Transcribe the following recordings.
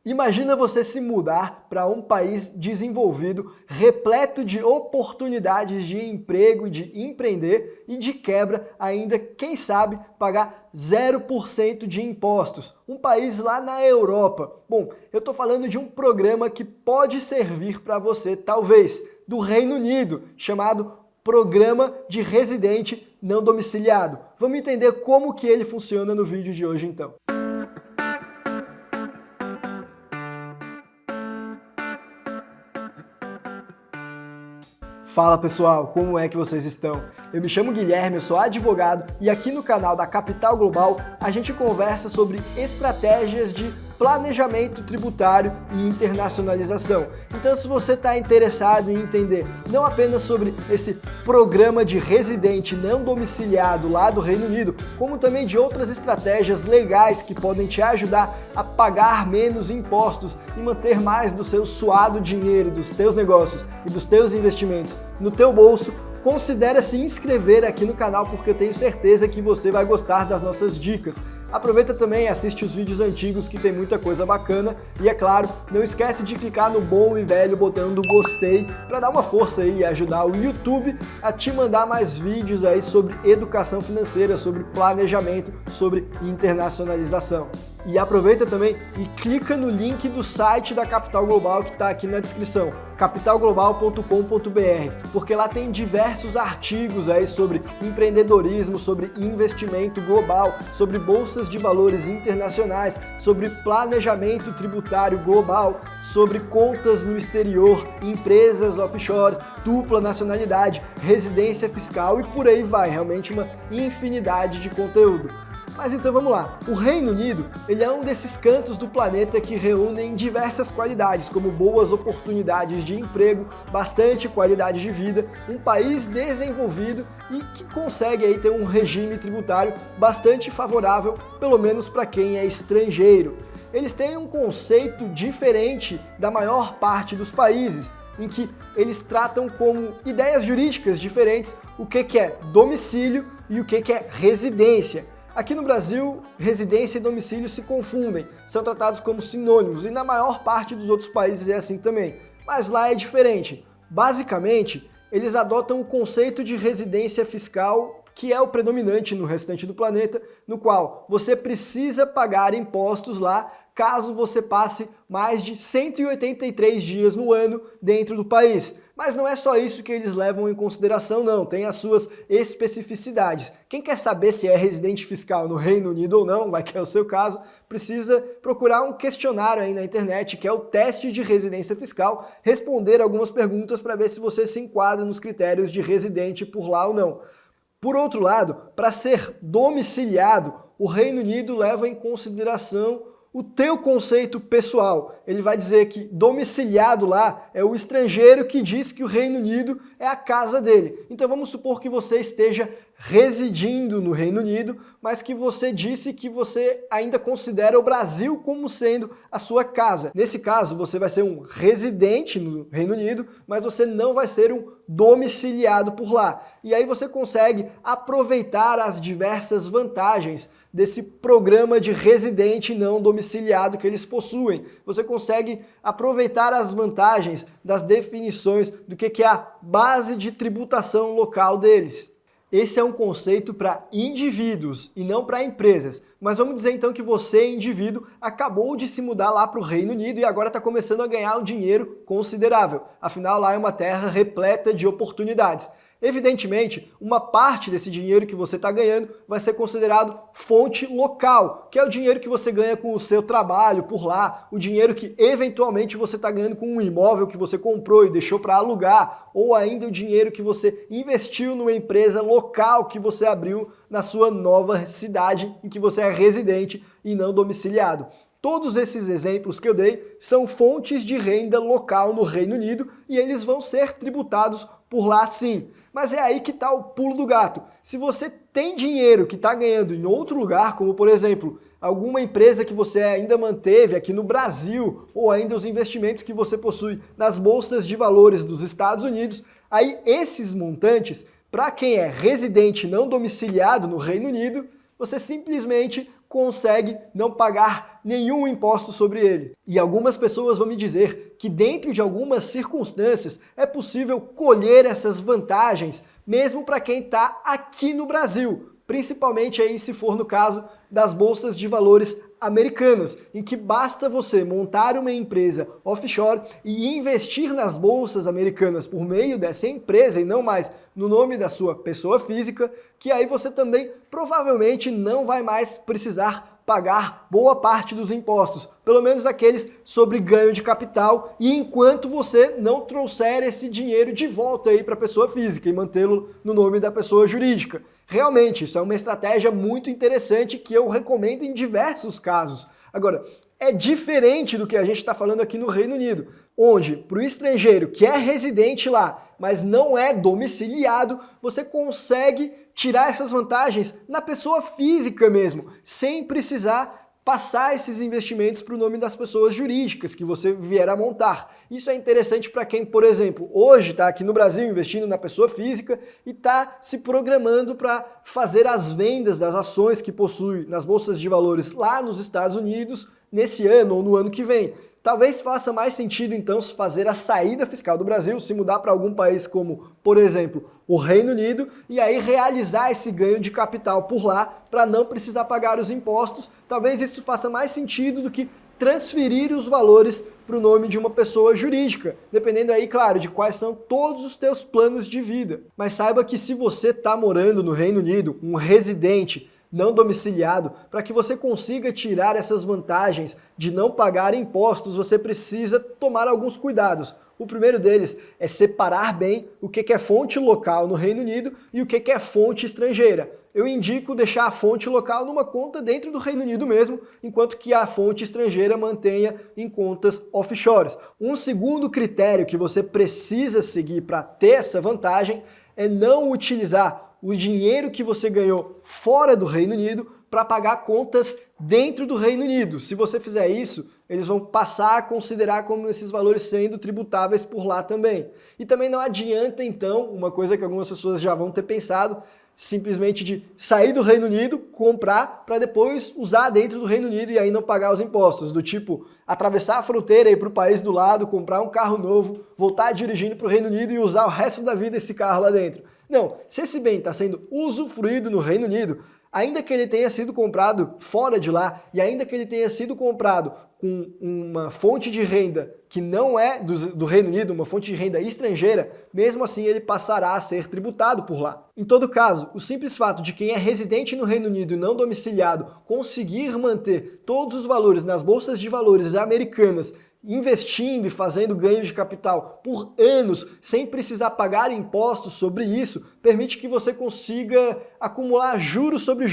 Imagina você se mudar para um país desenvolvido, repleto de oportunidades de emprego, de empreender e de quebra ainda, quem sabe, pagar 0% de impostos. Um país lá na Europa. Bom, eu estou falando de um programa que pode servir para você, talvez, do Reino Unido, chamado Programa de Residente Não Domiciliado. Vamos entender como que ele funciona no vídeo de hoje então. Fala pessoal, como é que vocês estão? Eu me chamo Guilherme, eu sou advogado e aqui no canal da Capital Global a gente conversa sobre estratégias de planejamento tributário e internacionalização. Então se você está interessado em entender não apenas sobre esse programa de residente não domiciliado lá do Reino Unido, como também de outras estratégias legais que podem te ajudar a pagar menos impostos e manter mais do seu suado dinheiro, dos teus negócios e dos teus investimentos no teu bolso, considere se inscrever aqui no canal porque eu tenho certeza que você vai gostar das nossas dicas. Aproveita também e assiste os vídeos antigos que tem muita coisa bacana e, é claro, não esquece de clicar no bom e velho botão do gostei para dar uma força aí e ajudar o YouTube a te mandar mais vídeos aí sobre educação financeira, sobre planejamento, sobre internacionalização. E aproveita também e clica no link do site da Capital Global que está aqui na descrição, capitalglobal.com.br, porque lá tem diversos artigos aí sobre empreendedorismo, sobre investimento global, sobre bolsas de valores internacionais, sobre planejamento tributário global, sobre contas no exterior, empresas offshore, dupla nacionalidade, residência fiscal e por aí vai, realmente uma infinidade de conteúdo. Mas então vamos lá, o Reino Unido ele é um desses cantos do planeta que reúnem diversas qualidades, como boas oportunidades de emprego, bastante qualidade de vida, um país desenvolvido e que consegue aí ter um regime tributário bastante favorável, pelo menos para quem é estrangeiro. Eles têm um conceito diferente da maior parte dos países, em que eles tratam como ideias jurídicas diferentes o que é domicílio e o que é residência. Aqui no Brasil, residência e domicílio se confundem, são tratados como sinônimos e na maior parte dos outros países é assim também. Mas lá é diferente. Basicamente, eles adotam o conceito de residência fiscal, que é o predominante no restante do planeta, no qual você precisa pagar impostos lá caso você passe mais de 183 dias no ano dentro do país. Mas não é só isso que eles levam em consideração não, tem as suas especificidades. Quem quer saber se é residente fiscal no Reino Unido ou não, vai que é o seu caso, precisa procurar um questionário aí na internet, que é o teste de residência fiscal, responder algumas perguntas para ver se você se enquadra nos critérios de residente por lá ou não. Por outro lado, para ser domiciliado, o Reino Unido leva em consideração o teu conceito pessoal. Ele vai dizer que domiciliado lá é o estrangeiro que diz que o Reino Unido é a casa dele. Então vamos supor que você esteja residindo no Reino Unido, mas que você disse que você ainda considera o Brasil como sendo a sua casa. Nesse caso, você vai ser um residente no Reino Unido, mas você não vai ser um domiciliado por lá. E aí você consegue aproveitar as diversas vantagens desse programa de residente não domiciliado que eles possuem. Você consegue aproveitar as vantagens das definições do que é a base de tributação local deles. Esse é um conceito para indivíduos e não para empresas. Mas vamos dizer então que você, indivíduo, acabou de se mudar lá para o Reino Unido e agora está começando a ganhar um dinheiro considerável. Afinal, lá é uma terra repleta de oportunidades. Evidentemente, uma parte desse dinheiro que você está ganhando vai ser considerado fonte local, que é o dinheiro que você ganha com o seu trabalho por lá, o dinheiro que eventualmente você está ganhando com um imóvel que você comprou e deixou para alugar, ou ainda o dinheiro que você investiu numa empresa local que você abriu na sua nova cidade em que você é residente e não domiciliado. Todos esses exemplos que eu dei são fontes de renda local no Reino Unido e eles vão ser tributados por lá sim. Mas é aí que está o pulo do gato. Se você tem dinheiro que está ganhando em outro lugar, como por exemplo, alguma empresa que você ainda manteve aqui no Brasil, ou ainda os investimentos que você possui nas bolsas de valores dos Estados Unidos, aí esses montantes, para quem é residente não domiciliado no Reino Unido, você simplesmente consegue não pagar nenhum imposto sobre ele. E algumas pessoas vão me dizer que dentro de algumas circunstâncias é possível colher essas vantagens, mesmo para quem está aqui no Brasil, principalmente aí se for no caso das bolsas de valores americanas, em que basta você montar uma empresa offshore e investir nas bolsas americanas por meio dessa empresa e não mais no nome da sua pessoa física, que aí você também provavelmente não vai mais precisar pagar boa parte dos impostos, pelo menos aqueles sobre ganho de capital, e enquanto você não trouxer esse dinheiro de volta aí para a pessoa física e mantê-lo no nome da pessoa jurídica. Realmente, isso é uma estratégia muito interessante que eu recomendo em diversos casos. Agora, é diferente do que a gente está falando aqui no Reino Unido, onde, para o estrangeiro que é residente lá, mas não é domiciliado, você consegue tirar essas vantagens na pessoa física mesmo, sem precisar passar esses investimentos para o nome das pessoas jurídicas que você vier a montar. Isso é interessante para quem, por exemplo, hoje está aqui no Brasil investindo na pessoa física e está se programando para fazer as vendas das ações que possui nas bolsas de valores lá nos Estados Unidos nesse ano ou no ano que vem. Talvez faça mais sentido, então, fazer a saída fiscal do Brasil, se mudar para algum país como, por exemplo, o Reino Unido, e aí realizar esse ganho de capital por lá para não precisar pagar os impostos. Talvez isso faça mais sentido do que transferir os valores para o nome de uma pessoa jurídica, dependendo aí, claro, de quais são todos os teus planos de vida. Mas saiba que se você está morando no Reino Unido, um residente não domiciliado, para que você consiga tirar essas vantagens de não pagar impostos, você precisa tomar alguns cuidados. O primeiro deles é separar bem o que é fonte local no Reino Unido e o que é fonte estrangeira. Eu indico deixar a fonte local numa conta dentro do Reino Unido mesmo, enquanto que a fonte estrangeira mantenha em contas offshores. Um segundo critério que você precisa seguir para ter essa vantagem é não utilizar o dinheiro que você ganhou fora do Reino Unido para pagar contas dentro do Reino Unido. Se você fizer isso, eles vão passar a considerar como esses valores sendo tributáveis por lá também. E também não adianta, então, uma coisa que algumas pessoas já vão ter pensado, simplesmente de sair do Reino Unido, comprar, para depois usar dentro do Reino Unido e aí não pagar os impostos. Do tipo, atravessar a fronteira e ir para o país do lado, comprar um carro novo, voltar dirigindo para o Reino Unido e usar o resto da vida esse carro lá dentro. Não, se esse bem está sendo usufruído no Reino Unido, ainda que ele tenha sido comprado fora de lá e ainda que ele tenha sido comprado com uma fonte de renda que não é do Reino Unido, uma fonte de renda estrangeira, mesmo assim ele passará a ser tributado por lá. Em todo caso, o simples fato de quem é residente no Reino Unido e não domiciliado conseguir manter todos os valores nas bolsas de valores americanas, investindo e fazendo ganho de capital por anos, sem precisar pagar impostos sobre isso, permite que você consiga acumular juros sobre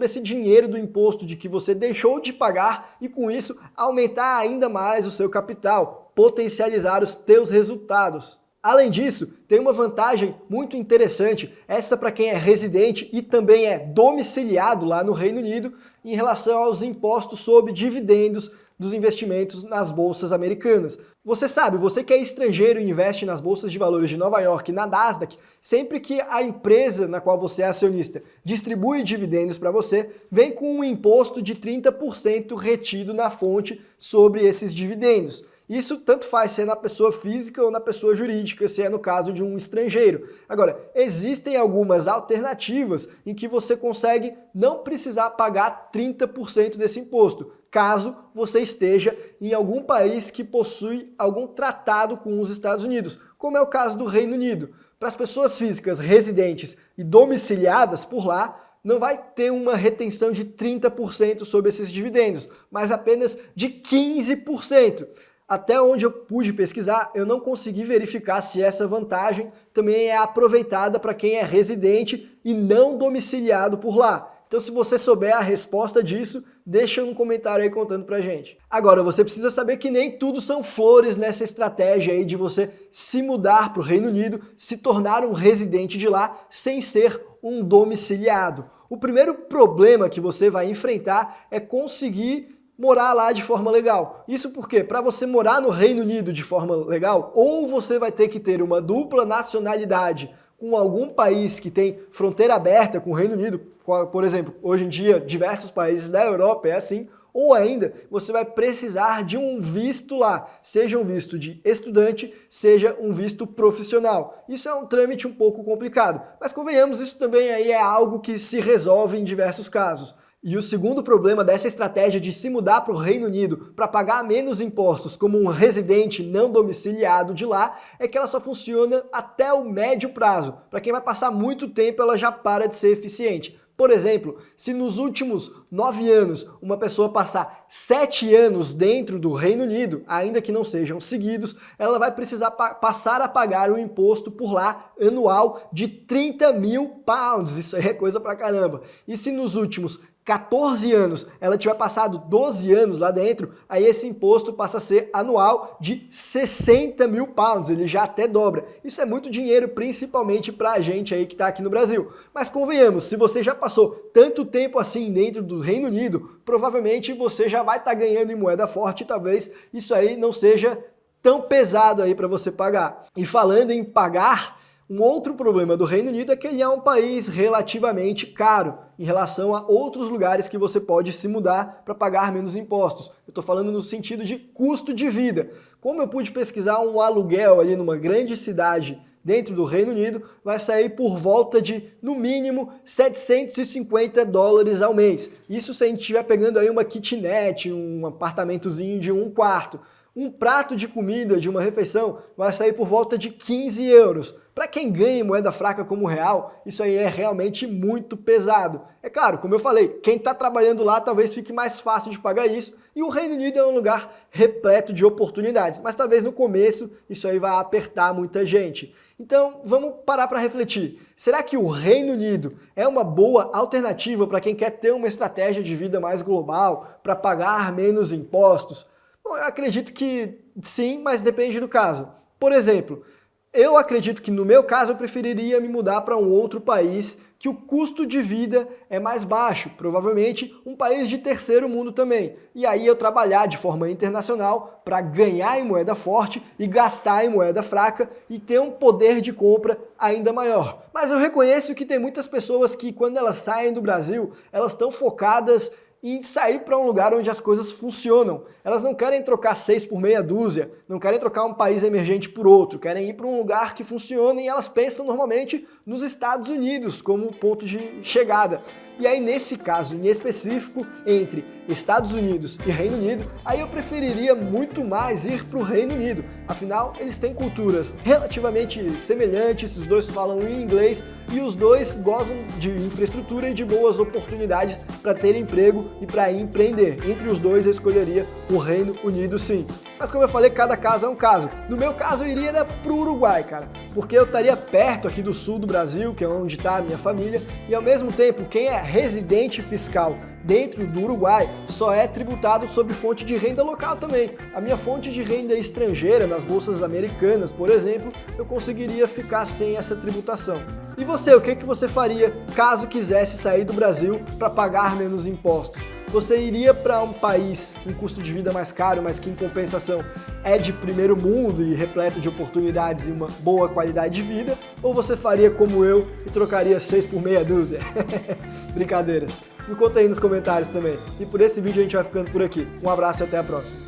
esse dinheiro do imposto de que você deixou de pagar e com isso aumentar ainda mais o seu capital, potencializar os teus resultados. Além disso, tem uma vantagem muito interessante, essa para quem é residente e também é domiciliado lá no Reino Unido, em relação aos impostos sobre dividendos dos investimentos nas bolsas americanas. Você sabe, você que é estrangeiro e investe nas bolsas de valores de Nova York e na Nasdaq, sempre que a empresa na qual você é acionista distribui dividendos para você, vem com um imposto de 30% retido na fonte sobre esses dividendos. Isso tanto faz se é na pessoa física ou na pessoa jurídica, se é no caso de um estrangeiro. Agora, existem algumas alternativas em que você consegue não precisar pagar 30% desse imposto, caso você esteja em algum país que possui algum tratado com os Estados Unidos, como é o caso do Reino Unido. Para as pessoas físicas residentes e domiciliadas por lá, não vai ter uma retenção de 30% sobre esses dividendos, mas apenas de 15%. Até onde eu pude pesquisar, eu não consegui verificar se essa vantagem também é aproveitada para quem é residente e não domiciliado por lá. Então, se você souber a resposta disso, deixa um comentário aí contando pra gente. Agora, você precisa saber que nem tudo são flores nessa estratégia aí de você se mudar para o Reino Unido, se tornar um residente de lá, sem ser um domiciliado. O primeiro problema que você vai enfrentar é conseguir morar lá de forma legal. Isso porque, para você morar no Reino Unido de forma legal, ou você vai ter que ter uma dupla nacionalidade com algum país que tem fronteira aberta com o Reino Unido, por exemplo, hoje em dia diversos países da Europa é assim, ou ainda você vai precisar de um visto lá, seja um visto de estudante, seja um visto profissional. Isso é um trâmite um pouco complicado, mas convenhamos, isso também aí é algo que se resolve em diversos casos. E o segundo problema dessa estratégia de se mudar para o Reino Unido para pagar menos impostos como um residente não domiciliado de lá é que ela só funciona até o médio prazo. Para quem vai passar muito tempo, ela já para de ser eficiente. Por exemplo, se nos últimos 9 anos uma pessoa passar 7 anos dentro do Reino Unido, ainda que não sejam seguidos, ela vai precisar passar a pagar um imposto por lá anual de 30 mil pounds. Isso aí é coisa pra caramba. E se nos últimos 14 anos, ela tiver passado 12 anos lá dentro, aí esse imposto passa a ser anual de 60 mil pounds, ele já até dobra. Isso é muito dinheiro, principalmente pra gente aí que tá aqui no Brasil. Mas convenhamos, se você já passou tanto tempo assim dentro do Reino Unido, provavelmente você já vai estar ganhando em moeda forte e talvez isso aí não seja tão pesado aí para você pagar. E falando em pagar, um outro problema do Reino Unido é que ele é um país relativamente caro em relação a outros lugares que você pode se mudar para pagar menos impostos. Eu estou falando no sentido de custo de vida. Como eu pude pesquisar, um aluguel ali numa grande cidade dentro do Reino Unido vai sair por volta de, no mínimo, 750 dólares ao mês. Isso se a gente estiver pegando aí uma kitnet, um apartamentozinho de 1 quarto. Um prato de comida de uma refeição vai sair por volta de 15 euros. Para quem ganha em moeda fraca como o real, isso aí é realmente muito pesado. É claro, como eu falei, quem está trabalhando lá talvez fique mais fácil de pagar isso, e o Reino Unido é um lugar repleto de oportunidades, mas talvez no começo isso aí vai apertar muita gente. Então vamos parar para refletir. Será que o Reino Unido é uma boa alternativa para quem quer ter uma estratégia de vida mais global, para pagar menos impostos? Bom, eu acredito que sim, mas depende do caso. Por exemplo, eu acredito que no meu caso eu preferiria me mudar para um outro país que o custo de vida é mais baixo, provavelmente um país de terceiro mundo também. E aí eu trabalhar de forma internacional para ganhar em moeda forte e gastar em moeda fraca e ter um poder de compra ainda maior. Mas eu reconheço que tem muitas pessoas que quando elas saem do Brasil, elas estão focadas em sair para um lugar onde as coisas funcionam. Elas não querem trocar 6 por meia dúzia, não querem trocar um país emergente por outro, querem ir para um lugar que funcione e elas pensam normalmente nos Estados Unidos como ponto de chegada. E aí nesse caso em específico, entre Estados Unidos e Reino Unido, aí eu preferiria muito mais ir para o Reino Unido. Afinal, eles têm culturas relativamente semelhantes, os dois falam em inglês e os dois gozam de infraestrutura e de boas oportunidades para ter emprego e para empreender. Entre os dois eu escolheria o Reino Unido sim. Mas como eu falei, cada caso é um caso. No meu caso eu iria para o Uruguai, cara, porque eu estaria perto aqui do sul do Brasil, que é onde está a minha família, e ao mesmo tempo quem é residente fiscal dentro do Uruguai só é tributado sobre fonte de renda local também. A minha fonte de renda estrangeira, nas bolsas americanas, por exemplo, eu conseguiria ficar sem essa tributação. E você, o que você faria caso quisesse sair do Brasil para pagar menos impostos? Você iria para um país com custo de vida mais caro, mas que em compensação é de primeiro mundo e repleto de oportunidades e uma boa qualidade de vida? Ou você faria como eu e trocaria 6 por meia dúzia? Brincadeiras. Me conta aí nos comentários também. E por esse vídeo a gente vai ficando por aqui. Um abraço e até a próxima.